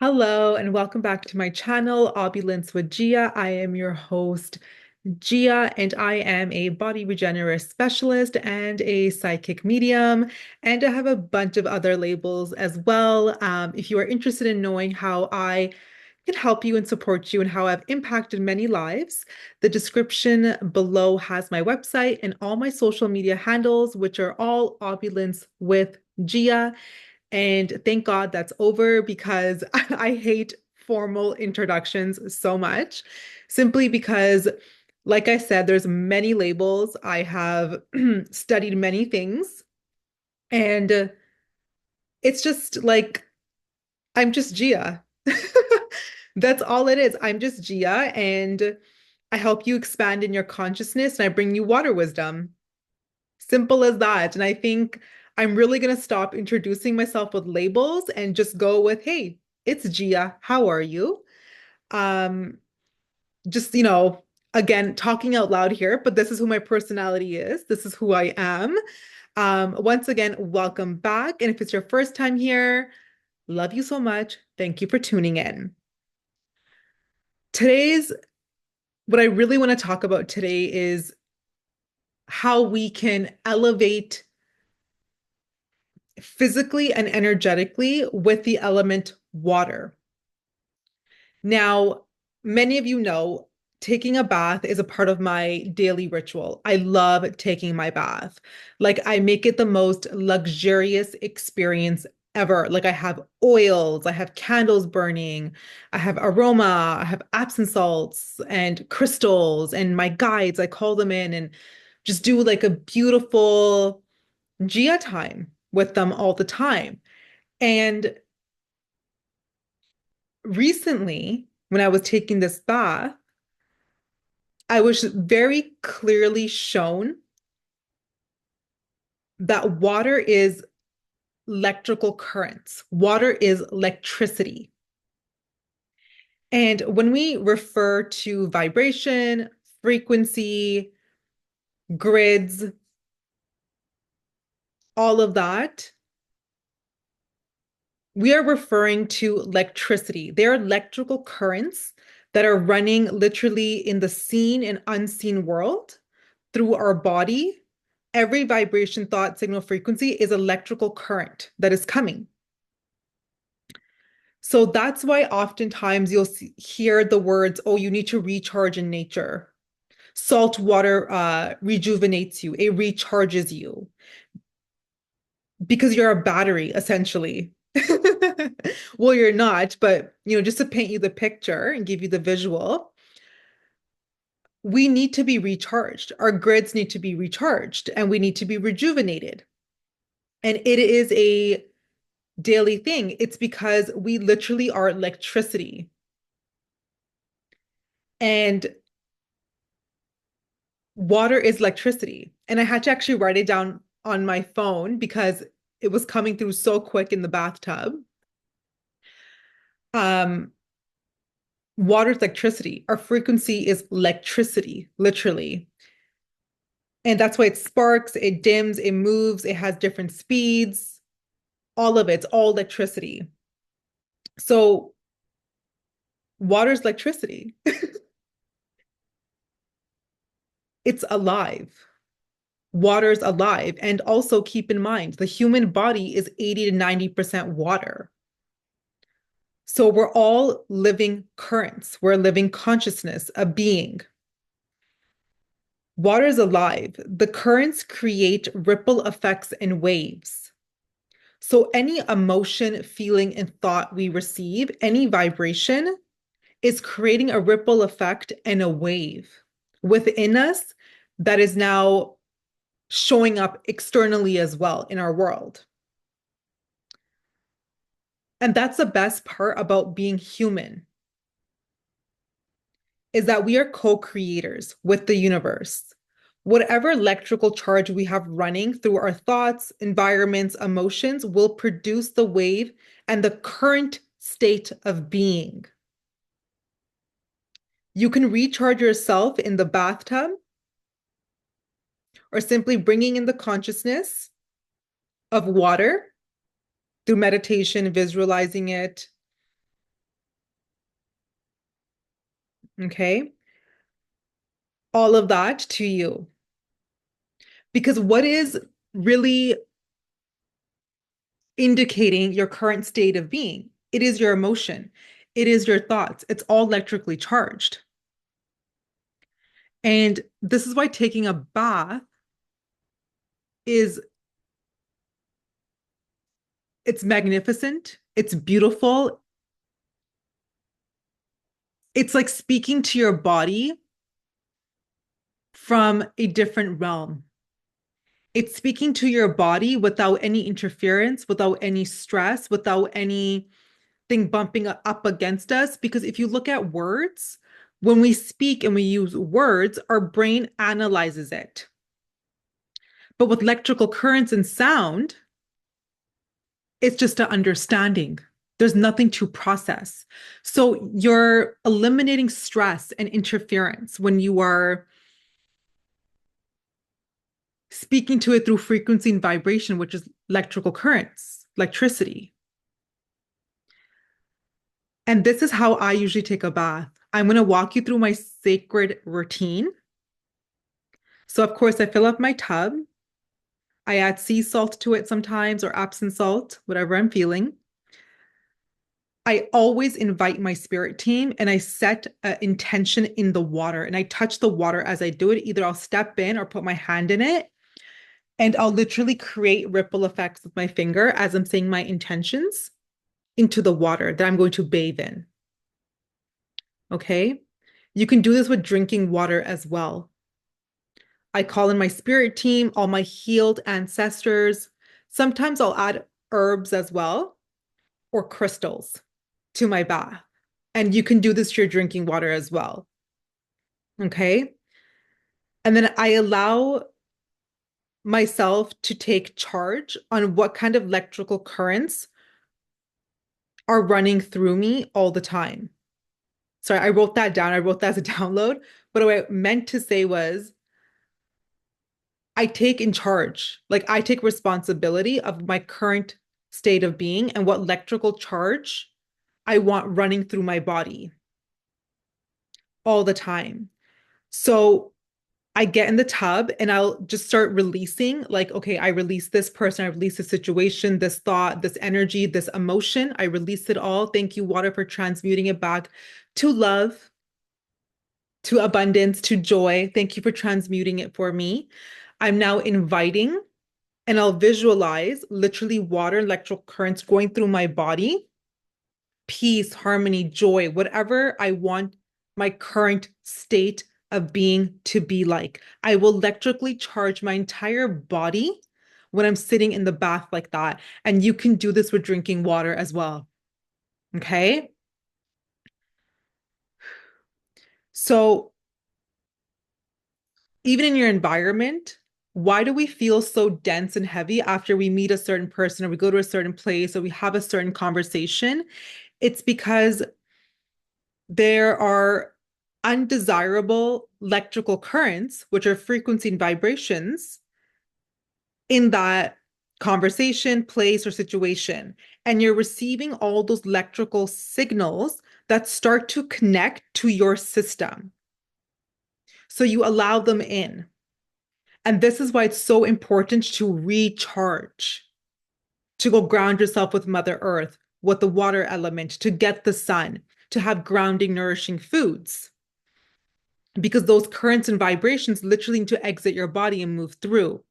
Hello and welcome back to my channel, Opulence with Gia. I am your host, Gia, and I am a body regenerist specialist and a psychic medium. And I have a bunch of other labels as well. If you are interested in knowing how I can help you and support you and how I've impacted many lives, the description below has my website and all my social media handles, which are all Opulence with Gia. And thank God that's over because I hate formal introductions so much, simply because, like I said, there's many labels. I have studied many things, and it's just like I'm just Gia. That's all it is. I'm just Gia, and I help you expand in your consciousness, and I bring you water wisdom. Simple as that. And I think I'm really going to stop introducing myself with labels and just go with, hey, it's Gia. How are you? Um, just, again, talking out loud here, but this is who my personality is. This is who I am. Once again, welcome back. And if it's your first time here, love you so much. Thank you for tuning in. Today's, what I really want to talk about today is how we can elevate physically and energetically with the element water. Now, many of you know taking a bath is a part of my daily ritual. I love taking my bath. Like, I make it the most luxurious experience ever. Like, I have oils, I have candles burning, I have aroma, I have Epsom salts and crystals, and my guides, I call them in and just do like a beautiful Gia time with them all the time. And recently, when I was taking this bath, I was very clearly shown that water is electrical currents. Water is electricity. And when we refer to vibration, frequency, grids, all of that, we are referring to electricity. They are electrical currents that are running literally in the seen and unseen world through our body. Every vibration, thought, signal, frequency is electrical current that is coming. So that's why oftentimes you'll hear the words, oh, you need to recharge in nature. Salt water rejuvenates you, it recharges you because you're a battery, essentially. Well, you're not, but just to paint you the picture and give you the visual, we need to be recharged. Our grids need to be recharged and we need to be rejuvenated. And it is a daily thing. It's because we literally are electricity. And water is electricity. And I had to actually write it down on my phone because it was coming through so quick in the bathtub. Um, Water is electricity. Our frequency is electricity, literally. And that's why it sparks, it dims, it moves, it has different speeds, all of it's all electricity. So water is electricity. It's alive. Water is alive. And also keep in mind, the human body is 80 to 90% water. So we're all living currents. We're living consciousness, a being. Water is alive. The currents create ripple effects and waves. So any emotion, feeling, and thought we receive, any vibration, is creating a ripple effect and a wave within us that is now showing up externally as well in our world. And that's the best part about being human is that we are co-creators with the universe. Whatever electrical charge we have running through our thoughts, environments, emotions will produce the wave and the current state of being. You can recharge yourself in the bathtub or simply bringing in the consciousness of water through meditation, visualizing it, Okay. All of that to you. Because what is really indicating your current state of being? It is your emotion, it is your thoughts. It's all electrically charged. And this is why taking a bath is it's magnificent, it's beautiful. It's like speaking to your body from a different realm. It's speaking to your body without any interference, without any stress, without anything bumping up against us. Because if you look at words, when we speak and we use words, our brain analyzes it. But with electrical currents and sound, it's just an understanding. There's nothing to process. So you're eliminating stress and interference when you are speaking to it through frequency and vibration, which is electrical currents, electricity. And this is how I usually take a bath. I'm going to walk you through my sacred routine. So, of course, I fill up my tub. I add sea salt to it sometimes or Epsom salt, whatever I'm feeling. I always invite my spirit team and I set an intention in the water and I touch the water as I do it. Either I'll step in or put my hand in it and I'll literally create ripple effects with my finger as I'm saying my intentions into the water that I'm going to bathe in. Okay. You can do this with drinking water as well. I call in my spirit team, all my healed ancestors. Sometimes I'll add herbs as well or crystals to my bath. And you can do this to your drinking water as well. Okay. And then I allow myself to take charge on what kind of electrical currents are running through me all the time. Sorry, I wrote that down. I wrote that as a download. But what I meant to say was I take in charge, like I take responsibility of my current state of being and what electrical charge I want running through my body all the time. So I get in the tub and I'll just start releasing, like, okay, I release this person, I release this situation, this thought, this energy, this emotion. I release it all. Thank you, water, for transmuting it back to love, to abundance, to joy. Thank you for transmuting it for me. I'm now inviting and I'll visualize literally water, electrical currents going through my body, peace, harmony, joy, whatever I want my current state of being to be like. I will electrically charge my entire body when I'm sitting in the bath like that. And you can do this with drinking water as well. Okay. So, even in your environment, why do we feel so dense and heavy after we meet a certain person or we go to a certain place or we have a certain conversation? It's because there are undesirable electrical currents, which are frequency and vibrations in that conversation, place, or situation. And you're receiving all those electrical signals that start to connect to your system. So you allow them in. And this is why it's so important to recharge, to go ground yourself with Mother Earth, with the water element, to get the sun, to have grounding, nourishing foods. Because those currents and vibrations literally need to exit your body and move through.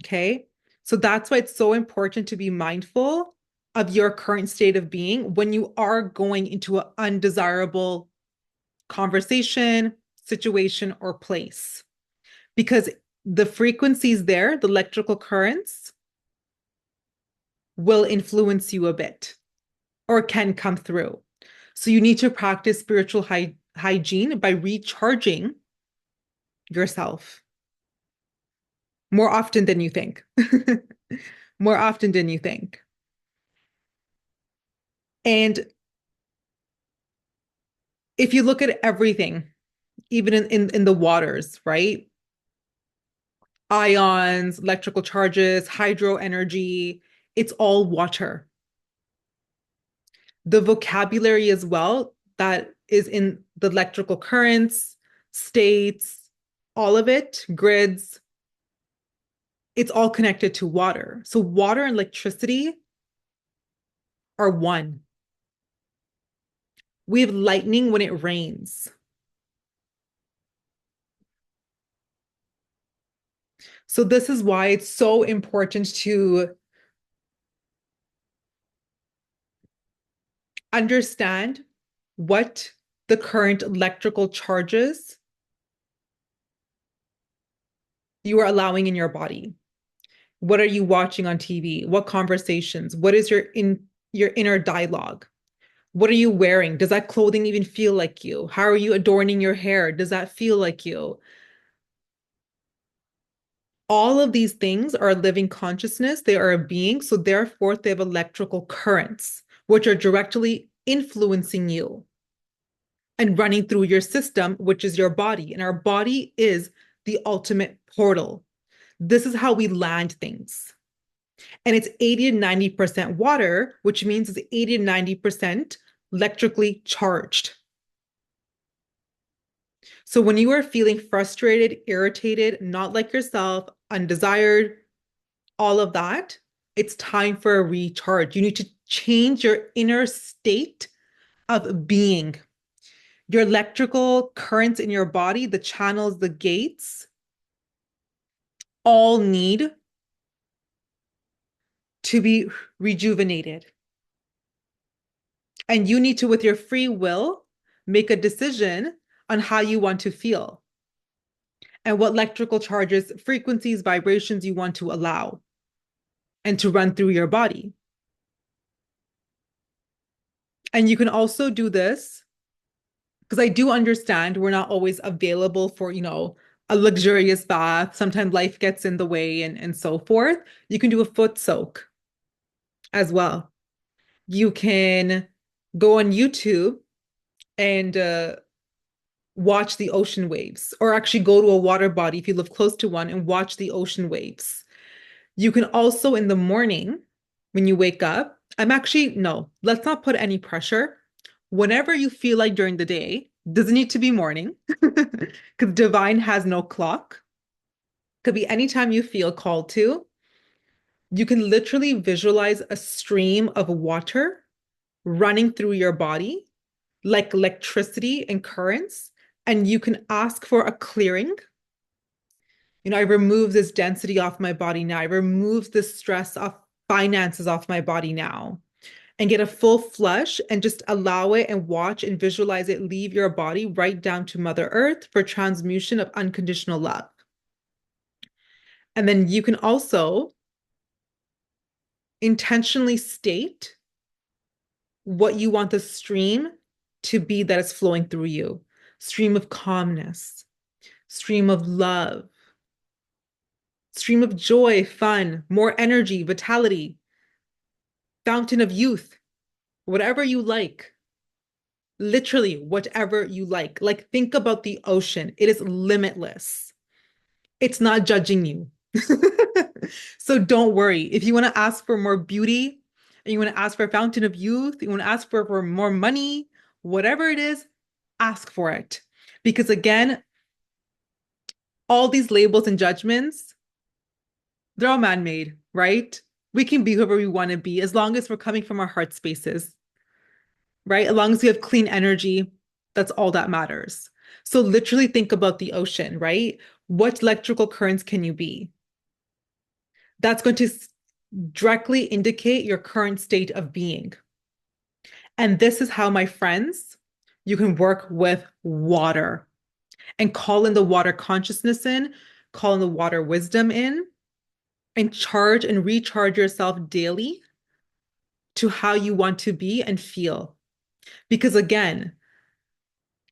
Okay. So that's why it's so important to be mindful of your current state of being when you are going into an undesirable conversation, situation, or place. Because the frequencies there, the electrical currents, will influence you a bit or can come through. So you need to practice spiritual hygiene by recharging yourself more often than you think. More often than you think. And if you look at everything, even in the waters, right? Ions, electrical charges, hydro energy, it's all water. The vocabulary as well, that is in the electrical currents, states, all of it, grids, it's all connected to water. So water and electricity are one. We have lightning when it rains. So this is why it's so important to understand what the current electrical charges you are allowing in your body. What are you watching on TV? What conversations? What is your inner dialogue? What are you wearing? Does that clothing even feel like you? How are you adorning your hair? Does that feel like you? All of these things are a living consciousness. They are a being. So therefore, they have electrical currents, which are directly influencing you and running through your system, which is your body. And our body is the ultimate portal. This is how we land things. And it's 80 to 90% water, which means it's 80 to 90% electrically charged. So when you are feeling frustrated, irritated, not like yourself, undesired, all of that, it's time for a recharge. You need to change your inner state of being. Your electrical currents in your body, the channels, the gates, all need to be rejuvenated. And you need to, with your free will, make a decision on how you want to feel and what electrical charges, frequencies, vibrations you want to allow and to run through your body. And you can also do this because I do understand we're not always available for, a luxurious bath. Sometimes life gets in the way and so forth. You can do a foot soak as well. You can go on YouTube and watch the ocean waves, or actually go to a water body if you live close to one and watch the ocean waves. You can also in the morning when you wake up, no, let's not put any pressure. Whenever you feel like during the day, doesn't need to be morning because divine has no clock. Could be anytime you feel called to. You can literally visualize a stream of water running through your body like electricity and currents, and you can ask for a clearing. I remove this density off my body now. I remove this stress off finances off my body now and get a full flush and just allow it and watch and visualize it leave your body right down to Mother Earth for transmutation of unconditional love. And then you can also intentionally state what you want the stream to be that is flowing through you. Stream of calmness, stream of love, stream of joy, fun, more energy, vitality, fountain of youth, whatever you like. Literally, whatever you like. Like, think about the ocean. It is limitless. It's not judging you. So don't worry. If you want to ask for more beauty, and you want to ask for a fountain of youth, you want to ask for more money, whatever it is, ask for it. Because again, all these labels and judgments, they're all man-made, right? We can be whoever we want to be as long as we're coming from our heart spaces, right? As long as we have clean energy, that's all that matters. So literally think about the ocean, right? What electrical currents can you be? That's going to directly indicate your current state of being. And this is how, my friends, you can work with water and call in the water consciousness in, call in the water wisdom in, and charge and recharge yourself daily to how you want to be and feel. Because again,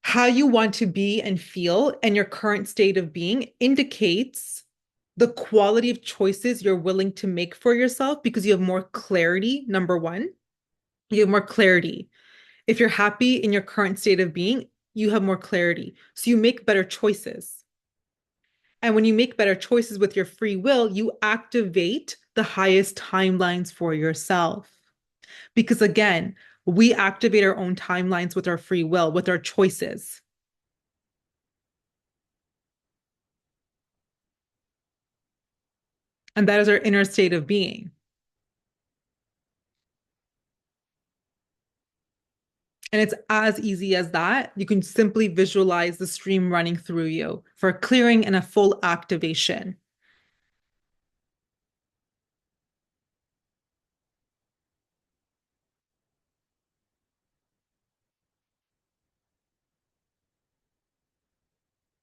how you want to be and feel and your current state of being indicates the quality of choices you're willing to make for yourself because you have more clarity, number one. You have more clarity. If you're happy in your current state of being, you have more clarity. So you make better choices. And when you make better choices with your free will, you activate the highest timelines for yourself. Because again, We activate our own timelines with our free will, with our choices. And that is our inner state of being. And it's as easy as that. You can simply visualize the stream running through you for clearing and a full activation.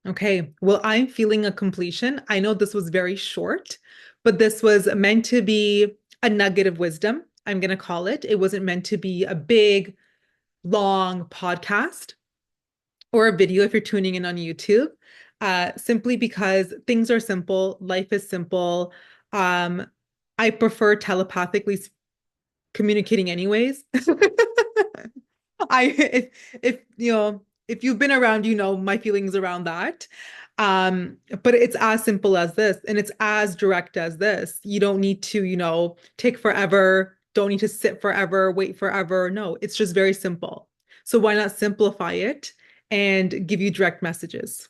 Okay, well, I'm feeling a completion. I know this was very short, but this was meant to be a nugget of wisdom, I'm going to call it. It wasn't meant to be a big, long podcast or a video if you're tuning in on YouTube, simply because things are simple, life is simple. Um, I prefer telepathically communicating anyways. If you know if you've been around, you know my feelings around that. But it's as simple as this, and it's as direct as this. You don't need to, take forever, don't need to sit forever, wait forever. No, it's just very simple. So why not simplify it and give you direct messages?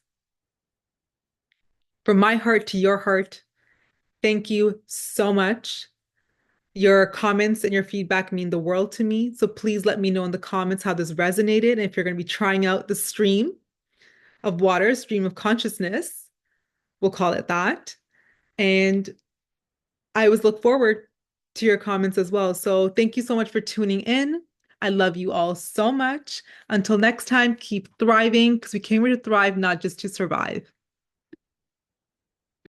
From my heart to your heart, thank you so much. Your comments and your feedback mean the world to me. So please let me know in the comments how this resonated and if you're going to be trying out the stream of water, stream of consciousness. We'll call it that. And I always look forward to your comments as well. So thank you so much for tuning in. I love you all so much. Until next time, keep thriving because we came here to thrive, not just to survive.